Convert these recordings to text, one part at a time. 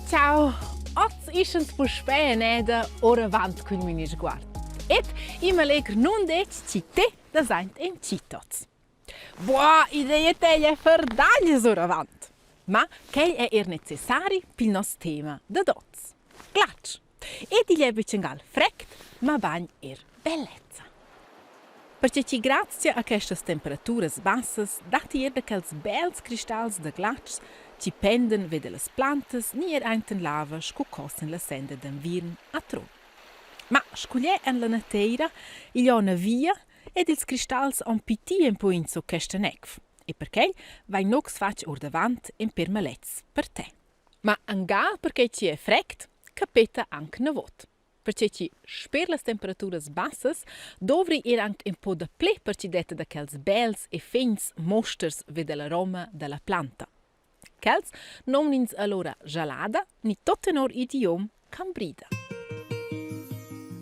Ciao! Oggi ist uns puspea ora avant cun mini sguard. Et I m'allegro non det ci te da seint en citots. Boah, idee teglia ferdaglias ora avant. Ma che è necessari pil nos tema da dots. Glatsch. Et il è bicengal frect, ma bagn bellezza. Perché ci grazie a queste temperature basse, dati da quels bels cristalls de glatsch ci penden vede le plantes ni einten lava scucossen la sende d'envirn a tro. Ma scugliè en la nateira, il ha una via ed ils cristalls on piti un po' in so questa necf. E perché vai nox fac or davant en per malets per te. Ma anga perché ci è frect, capeta anche nevot. Perché ci per le temperature basse dovri anche un po' da ple per ci dette da quels bels e fins mosters vede l'aroma della planta. Quels non ins allora gelada, ni tottenor idiom cambrida.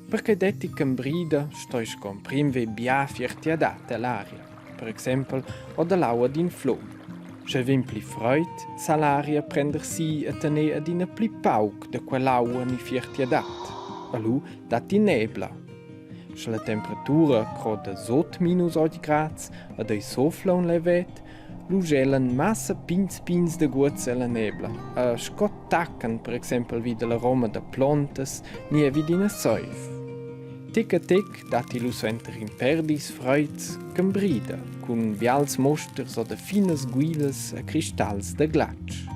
Perché detti cambrida stois con primve bia fiertiadat all'aria, per esempio o dall'aua din flom. Se vin pli freut, sa l'aria prender si e tenere ad ina pli pauc de quell'aua ni fiertiadat. Allu dat in nebla. Se la temperatura croda sot -8 grads ed ei sofla un levet, lu gelan massa pins de guts e la nebla. A scott taccan, per esempio, vide l'aroma de plantas, ni e vidina soif. Tic a tic dati lu suenter in perdis freuds cambrida, cun vials mosters o de finas guilas e cristalls de glatsch.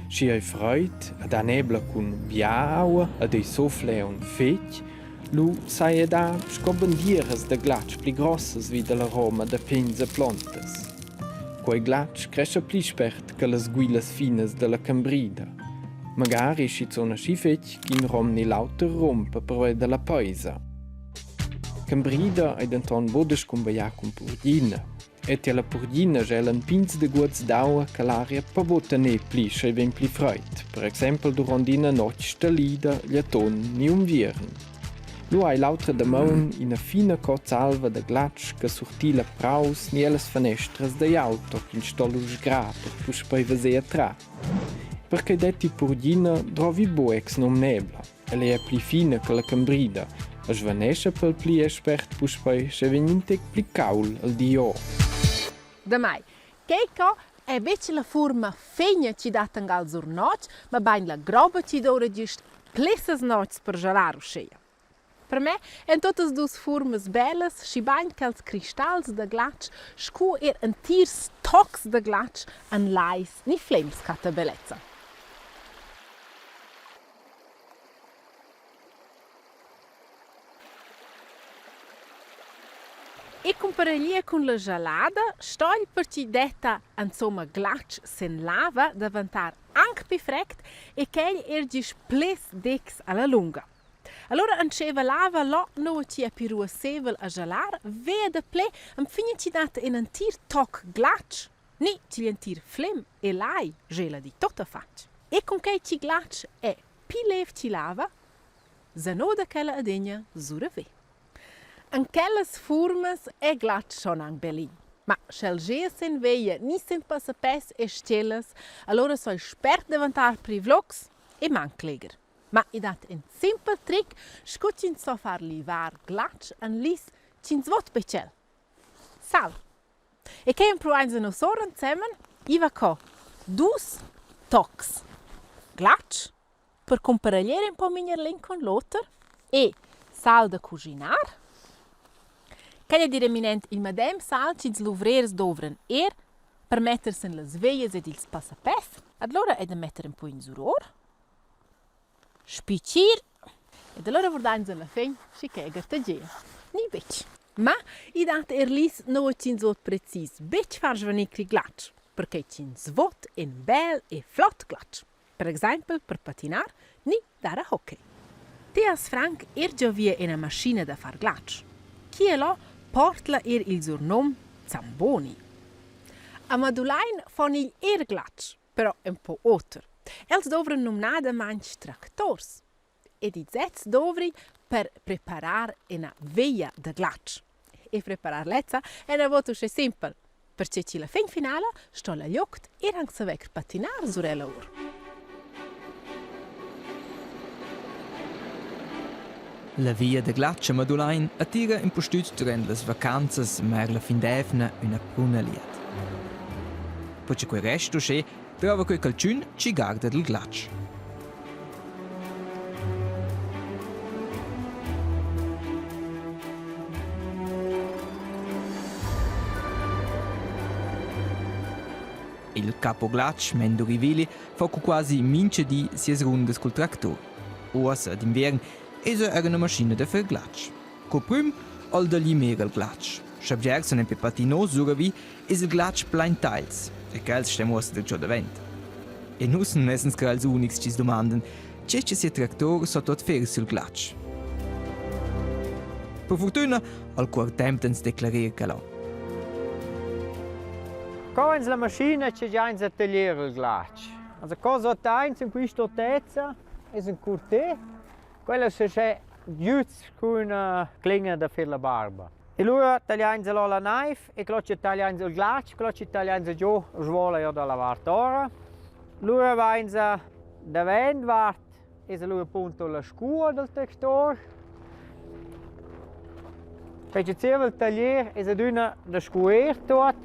Si ei freud ad a nebla cun bia aua ed ei sofle un fetg, lu sai ed a scobandieras de glatsch pli grosses vide l'aroma de pins e plantas. Quei glatsch cresce pli spert che las guilas finas della cambrida. Magari si zona schifec in rom ni lauter rompe per della paesa. Cambrida è denton bodes cumbaià con purdina. Et la purdina gelan pins de guts d'aua che l'aria pa bota ne pli se ven pli freud. Per esempio durant ina noc stalidagliaton ni viern. Lu hai l'autra da maun ina fina cozzalva de glatsch che surtila praus ni las fenestras de auto che installu sgrata pus poi vese tra. Perché detti purdina drovi boex non nebla, e le è pli fina che la cambrida, a svanesce pel pli espert pus poi se veninte pli caul al dio. Da mai, Keiko è invece la forma fegna ci data in gal zurnoc, ma bain la groba ci dora giust plessas nocs per gelar uscea. Per me, in tutte due forme belle, si bain quels cristalls de glatsch, scu tirs tocs de glatsch an lais ni flames cata bellezza. E compareglia con la gelada, stoi per ci detta insomma glatsch sen lava davantar anche più frect e che ergis ples dex alla lunga. Allora anceva lava lo no ci è più ruasevel a gelar, vede ple, am fine ci data in un tir toc glatsch, ni ci un tir flem e lai gela di tutta faccia. E con che ci glatsch è pi lev ci lava, zanoda che la adegna zura ve. An quelles formas è glatsch schon ang Berlin. Ma schel ge sen veia ni sen passapes e stelas, allora soll spert davantar pri vlogs e mankleger. Ma i dat un simpel trick, scucin so far livar glatsch an lis cins vot becel. Sal. E che un provain no soran zemmen, i va co dus tocs glatsch per comparagliere un po' mignerlin con l'otter e sal da cucinar. Che è dire eminent il madem sal cins l'uvreres dovren per mettersen las veias ed ils passapes, allora è da mettere un po' in suror. Spicir ed allora vordain la fein si cheger tagea. Ni bec. Ma i dat lis no cins vot precis bec far svanicri glatsch, perché cins vot in bel e flott glatsch. Per esempio per patinar ni dare hockey. Teas Frank già via una macchina da far glatsch. Chi è lo portla il surnom Zamboni. A Madulain fan il glatsch, però un po' otter. Els dovran nomnada manch tractors. E di zets dovri per preparar una veia de glatsch. E preparar lezza è una voto semple, perché ci la fin finale sto la gioct e anche se vec patinar surella ur. La via de Glatscha Madulain attira impostüt durant las vacanzas mer la fin d'evna una pruna liet. Perché quel resto c'è, trova quel calciun ci guarda del Glatsch. Il capo Glatsch, Mendo Rivili, fa quasi mince di sies rundes col tractor. Uossa d'invern era una macchina da fer Glatsch. Co prim, al da limer il Glatsch. Schabgerson e patino suravi is il Glatsch plein teils. E quels stem uossa del giò davent. E nus non essens che als unics ci domanden, c'è sia tractor so tot fer sul Glatsch. Per fortuna, al quart temptens declarer calò. Quand la macchina c'è già in tagliare il Glatsch. Also cosa teins in questa tezza è un curté, quello se c'è giusto con una clinga da fare la barba. E allora tagliamo la knife e cloci tagliamo il Glatsch, cloci tagliamo giù la svuola da lavare ora. Allora vanno davanti vart e allora appunto la scura del tractor. Poi c'è il tagliere e se duna da scuoer tot.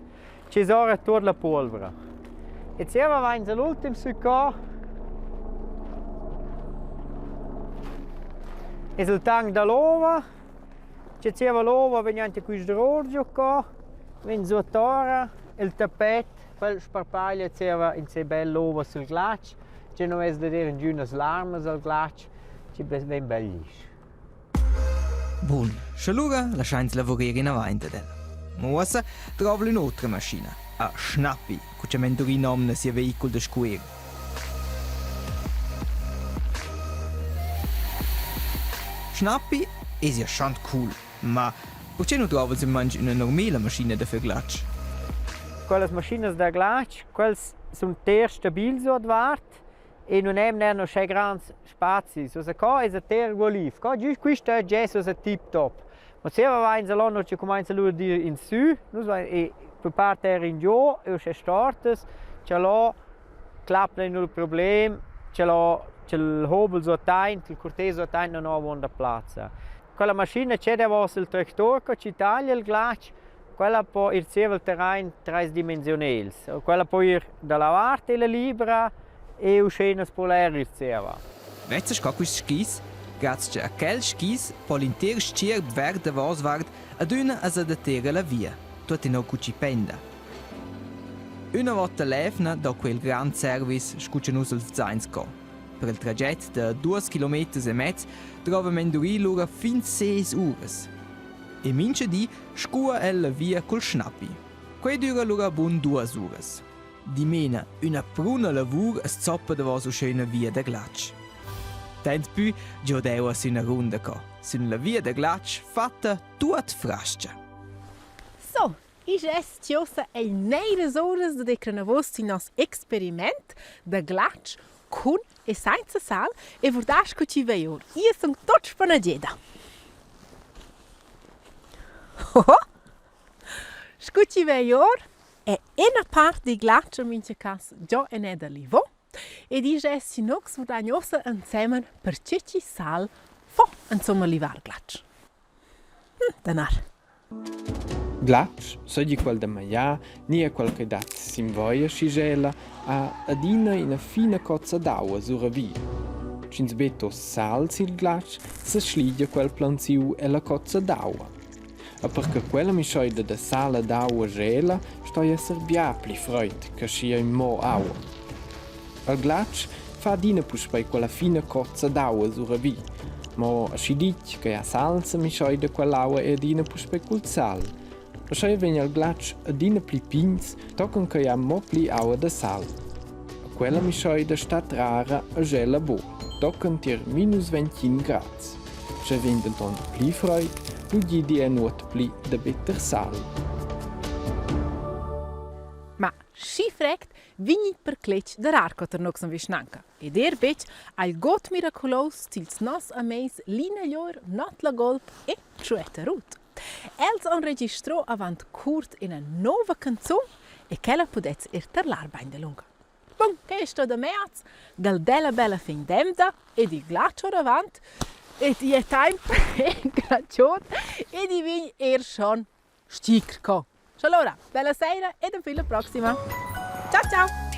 Ci sono tutta la polvere. E ora vanno all'ultimo succo. E il tank dall'ova. C'è l'ova, vengono questo roggio qua. Vengono su ora. Il tappeto, quel sparpaglio c'era in sé bell'ova sul Glatsch. C'è non è da dire in una slarma sul Glatsch. C'è ben bellissimo. Bun, allora lasciamo lavorare in avanti. Mossa trova un'altra macchina, a Schnappi, che Mendo nomina sia veicolo da scuola. Schnappi è sia schand cool, ma perché non trova si mangi una normale macchina da fer Glatsch? Quelle macchine da Glatsch, quelle sono ter stabili su advart e non hanno c'è grandi spazi. Cosa qua è ter volif. Questo è già so tip top. Ma se vanno all'anno ci comincia a dire in su, e per parte in giù, e se startes, c'è là, klappt non il problema, c'è il hobel so teint, il cortese so teint non ha buona piazza. Quella macchina c'è il tractor che ci taglia il Glatsch, quella può ricevere il terreno tridimensionale, quella può ir dalla parte la libera e uscire spolare riceva. Vezza sca quist skis? Grazie a quel skis, può l'intero scier verde vasvard ad una a s'adattare la via, tutto in occuci penda. Una volta levna da quel gran service scuccia nus il Zainsko. Per il traghetto da 2 km e mezzo trova Menduri l'ora fin 6 ore. E mince di scua la via col Schnappi. Quei dura l'ora buon 2 ore. Di mena una pruna lavur a zoppa da vas uscena via da Glatsch. Tant più giodeva su una runda co, su la via da Glatsch fatta tut frascia. So, ich esse tiosa e neire ore da decranavos in nos experiment da Glatsch con e senza sal e vordasch co ci veior. Io son tot spanageda. Scuci veior e una parte di Glatsch mince cas già è da livo. E dice si nox vudagnosa insieme per ceci sal fo insomma livar Glatsch. Danar. Glatsch, sogli quel da maia, ni a quel che dat s'invoia scigela, adina in a fina cozza d'acqua sura via. Cins beto salzi il Glatsch, se sliglia quel planziu e la cozza d'acqua. E perché quella miscioida da sala d'acqua gela, sto a esser bia pli freut che scia in mo acqua. Il Glatsch fa adina puspei quella fina cozza d'acqua sura via, ma si dice che a salsa miscioida quell'acqua e adina puspei col sal. Lasciai venga il Glatsch adina pli pins, toccano che ha mo pli acqua da sal. Quella miscioida sta rara e gela bo, toccano tir minus 20 gradi. Se vende don pli freut, lu gli di nuot pli da better sal. Ma si fregt vinit per cletch der arcoter nox an vishnanka. Ed bec al got miraculos tils nos a meis lina jor not la golp e trueta rut. Els enregistrò avant curt in a nova canzone e che la podez terlar bain de lunga. Bom, che è sto da meaz, gal della bella fin demda e di glaccio avant, e ti è tempo gracciot e divini schon sticker. Allora, bella sera e alla prossima. Ciao ciao!